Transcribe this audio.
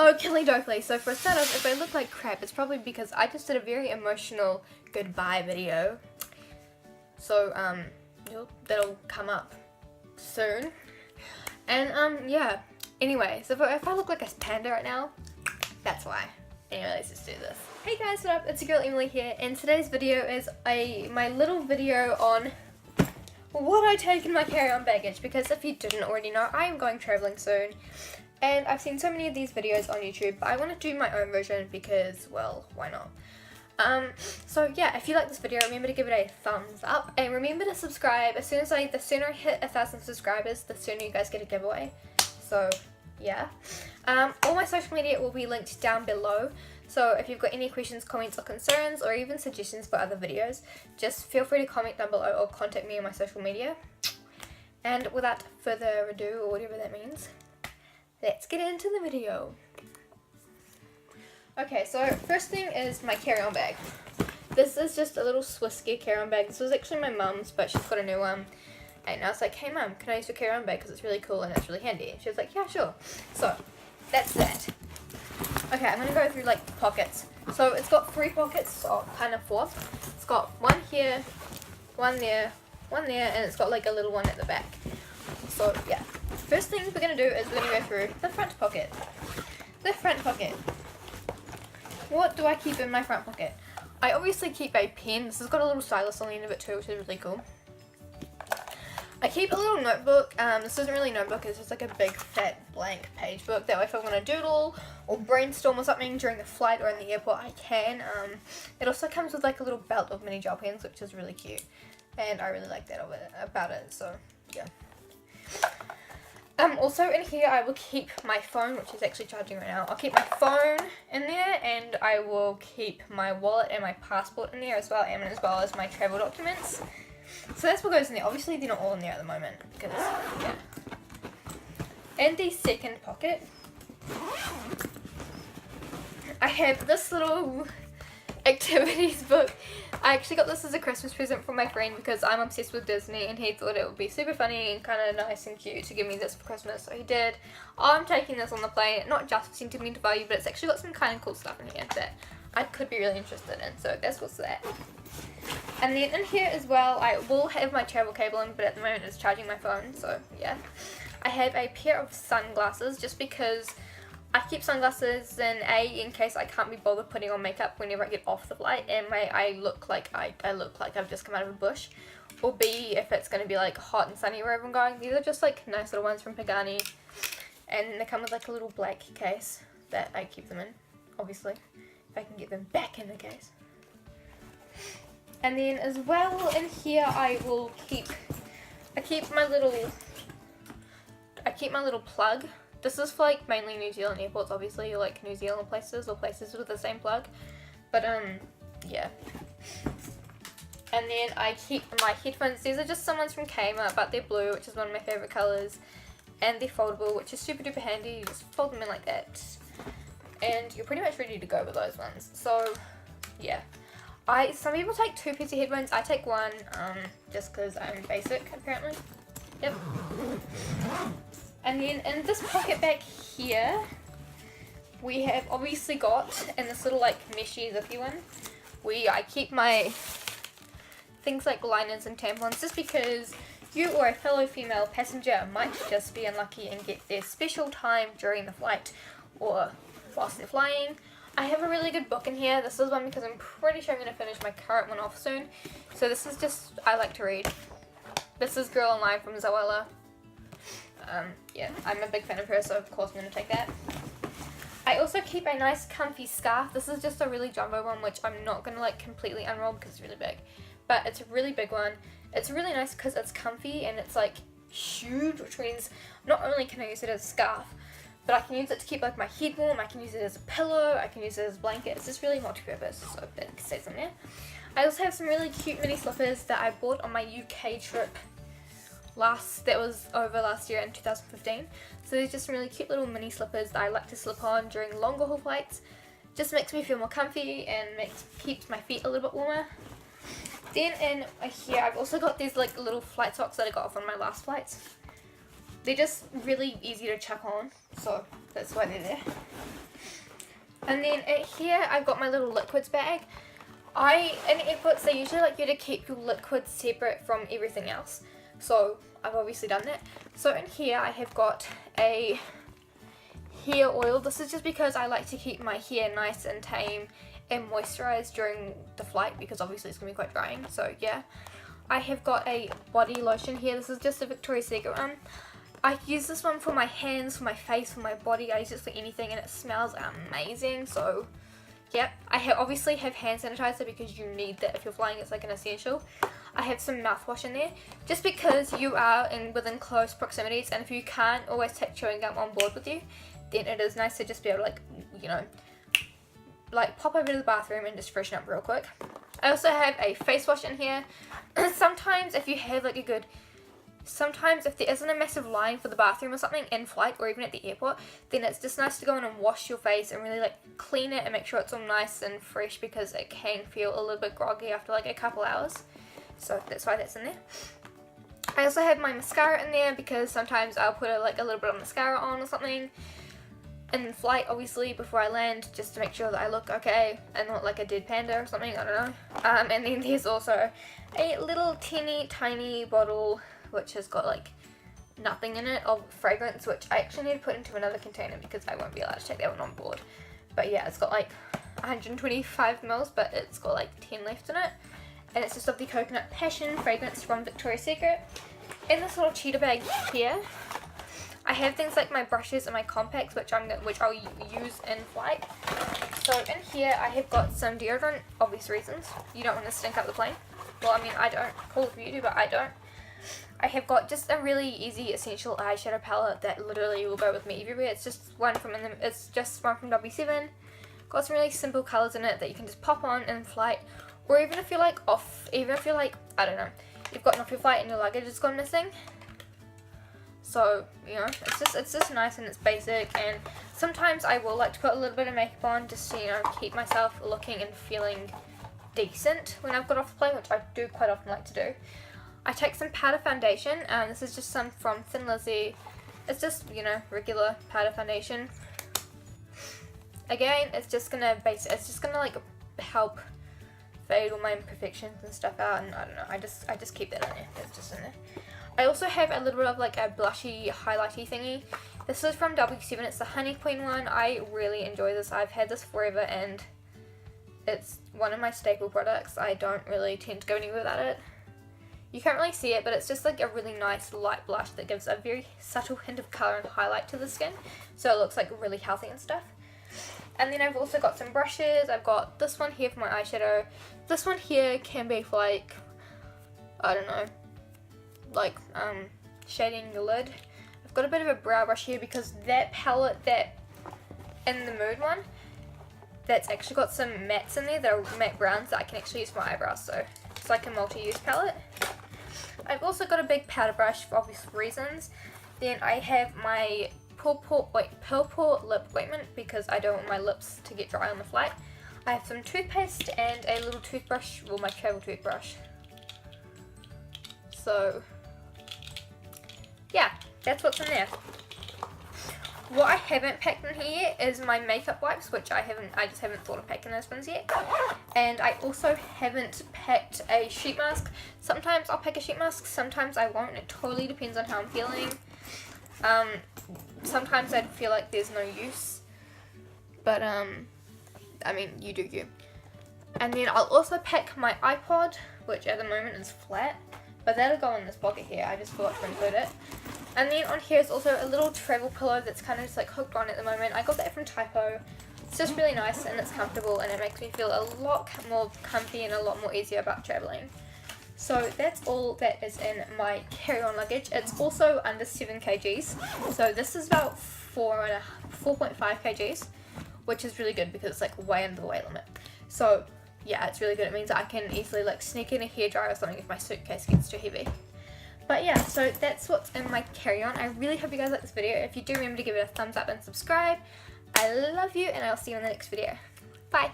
Okie dokie. So for a start off, if I look like crap, it's probably because I just did a very emotional goodbye video. So that'll come up soon. And yeah. Anyway, so if I look like a panda right now, that's why. Anyway, let's just do this. Hey guys, what up? It's your girl Emily here, and today's video is my little video on what I take in my carry-on baggage, because if you didn't already know, I am going traveling soon. And I've seen so many of these videos on YouTube, but I want to do my own version because, well, why not? So yeah, if you like this video, remember to give it a thumbs up, and remember to subscribe. The sooner I hit 1,000 subscribers, the sooner you guys get a giveaway. So yeah, all my social media will be linked down below. So if you've got any questions, comments, or concerns, or even suggestions for other videos, just feel free to comment down below or contact me on my social media. And without further ado, or whatever that means, let's get into the video. Okay, so first thing is my carry-on bag. This is just a little Swiss gear carry-on bag. This was actually my mum's, but she's got a new one. And I was like, hey mum, can I use your carry-on bag because it's really cool and it's really handy? And she was like, yeah, sure. So, that's that. Okay, I'm going to go through like pockets. So it's got 3 pockets, or kind of 4. It's got one here, one there, and it's got like a little one at the back. So yeah, first thing we're going to do is we're going to go through the front pocket. The front pocket. What do I keep in my front pocket? I obviously keep a pen. This has got a little stylus on the end of it too, which is really cool. I keep a little notebook. This isn't really a notebook, it's just like a big fat blank page book. That way if I want to doodle or brainstorm or something during the flight or in the airport, I can. It also comes with like a little belt of mini gel pens, which is really cute. And I really like that about it, so yeah. Also in here I will keep my phone, which is actually charging right now. I'll keep my phone in there, and I will keep my wallet and my passport in there as well, and as well as my travel documents. So that's what goes in there. Obviously they're not all in there at the moment, because, yeah. And the second pocket, I have this little activities book. I actually got this as a Christmas present from my friend because I'm obsessed with Disney, and he thought it would be super funny and kind of nice and cute to give me this for Christmas, so he did. I'm taking this on the plane, not just for sentimental value, but it's actually got some kind of cool stuff in here that I could be really interested in, so that's what's that. And then in here as well, I will have my travel cable in, but at the moment it's charging my phone, so yeah. I have a pair of sunglasses, just because I keep sunglasses in case I can't be bothered putting on makeup whenever I get off the flight, and I look like I've just come out of a bush. Or B, if it's going to be like hot and sunny wherever I'm going. These are just like nice little ones from Pagani, and they come with like a little black case that I keep them in, obviously, if I can get them back in the case. And then as well in here I keep my little plug. This is for like mainly New Zealand airports, obviously, or like New Zealand places or places with the same plug. But yeah. And then I keep my headphones. These are just some ones from Kmart, but they're blue, which is one of my favourite colours. And they're foldable, which is super duper handy. You just fold them in like that, and you're pretty much ready to go with those ones. So yeah. Some people take 2 pairs of headphones. I take 1, just because I'm basic, apparently. Yep. And then in this pocket back here, we have obviously got, in this little like meshy zippy one, I keep my things like liners and tampons, just because you or a fellow female passenger might just be unlucky and get their special time during the flight or whilst they're flying. I have a really good book in here. This is one because I'm pretty sure I'm going to finish my current one off soon. So this is just, I like to read. This is Girl Online from Zoella. Yeah, I'm a big fan of her, so of course I'm going to take that. I also keep a nice comfy scarf. This is just a really jumbo one, which I'm not going to like completely unroll because it's really big. But it's a really big one. It's really nice because it's comfy and it's like huge, which means not only can I use it as a scarf, but I can use it to keep like my head warm, I can use it as a pillow, I can use it as a blanket. It's just really multi-purpose, so that stays in there. I also have some really cute mini slippers that I bought on my UK trip that was over last year in 2015. So they're just some really cute little mini slippers that I like to slip on during longer haul flights. Just makes me feel more comfy and keeps my feet a little bit warmer. Then in here I've also got these like little flight socks that I got off on my last flights. They're just really easy to chuck on, so that's why they're there. And then here I've got my little liquids bag. In airports they usually like you to keep your liquids separate from everything else. So I've obviously done that. So in here I have got a hair oil. This is just because I like to keep my hair nice and tame and moisturized during the flight because obviously it's going to be quite drying. So yeah. I have got a body lotion here. This is just a Victoria's Secret one. I use this one for my hands, for my face, for my body. I use it for anything and it smells amazing. So yep. I obviously have hand sanitizer because you need that if you're flying. It's like an essential. I have some mouthwash in there just because you are within close proximities, and if you can't always take chewing gum on board with you, then it is nice to just be able to like, you know, like pop over to the bathroom and just freshen up real quick. I also have a face wash in here. Sometimes if you have like sometimes if there isn't a massive line for the bathroom or something in flight or even at the airport, then it's just nice to go in and wash your face and really like clean it and make sure it's all nice and fresh because it can feel a little bit groggy after like a couple hours. So that's why that's in there. I also have my mascara in there because sometimes I'll put a little bit of mascara on or something in flight, obviously, before I land, just to make sure that I look okay and not like a dead panda or something, I don't know. And then there's also a little teeny tiny bottle which has got like nothing in it of fragrance, which I actually need to put into another container because I won't be allowed to take that one on board. But yeah, it's got like 125 mils, but it's got like 10 left in it. And it's just of the Coconut Passion fragrance from Victoria's Secret. In this little cheetah bag here, I have things like my brushes and my compacts, which I'll use in flight. So in here I have got some deodorant, obvious reasons. You don't want to stink up the plane. Well, I mean, I don't. Cool if you do, but I don't. I have got just a really easy essential eyeshadow palette that literally will go with me everywhere. It's just one from W7. Got some really simple colours in it that you can just pop on in flight. Or even if you're like I don't know, you've gotten off your flight and your luggage has gone missing. So, you know, it's just nice and it's basic, and sometimes I will like to put a little bit of makeup on just to, you know, keep myself looking and feeling decent when I've got off the plane, which I do quite often like to do. I take some powder foundation, and this is just some from Thin Lizzy. It's just, you know, regular powder foundation. Again, it's just gonna like help fade all my imperfections and stuff out, and I don't know, I just keep that in there. It's just in there. I also have a little bit of like a blushy highlighty thingy. This is from W7. It's the Honey Queen one. I really enjoy this. I've had this forever and it's one of my staple products. I don't really tend to go anywhere without it. You can't really see it, but it's just like a really nice light blush that gives a very subtle hint of colour and highlight to the skin, so it looks like really healthy and stuff. And then I've also got some brushes. I've got this one here for my eyeshadow. This one here can be for like, I don't know, like shading the lid. I've got a bit of a brow brush here because that palette, that in the Mood one, that's actually got some mattes in there that are matte browns that I can actually use for my eyebrows, so it's like a multi-use palette. I've also got a big powder brush for obvious reasons. Then I have my Pearl Port lip ointment because I don't want my lips to get dry on the flight. I have some toothpaste and a little toothbrush, well, my travel toothbrush. So yeah, that's what's in there. What I haven't packed in here is my makeup wipes, which I just haven't thought of packing those ones yet. And I also haven't packed a sheet mask. Sometimes I'll pack a sheet mask, sometimes I won't. It totally depends on how I'm feeling. Sometimes I'd feel like there's no use, but I mean, you do you. And then I'll also pack my iPod, which at the moment is flat, but that'll go in this pocket here. I just forgot to include it. And then on here is also a little travel pillow that's kind of just like hooked on at the moment. I got that from Typo. It's just really nice and it's comfortable and it makes me feel a lot more comfy and a lot more easier about traveling. So that's all that is in my carry-on luggage. It's also under 7 kgs. So this is about 4.5 kgs, which is really good because it's like way under the weight limit. So yeah, it's really good. It means I can easily like sneak in a hairdryer or something if my suitcase gets too heavy. But yeah, so that's what's in my carry-on. I really hope you guys like this video. If you do, remember to give it a thumbs up and subscribe. I love you, and I'll see you in the next video. Bye!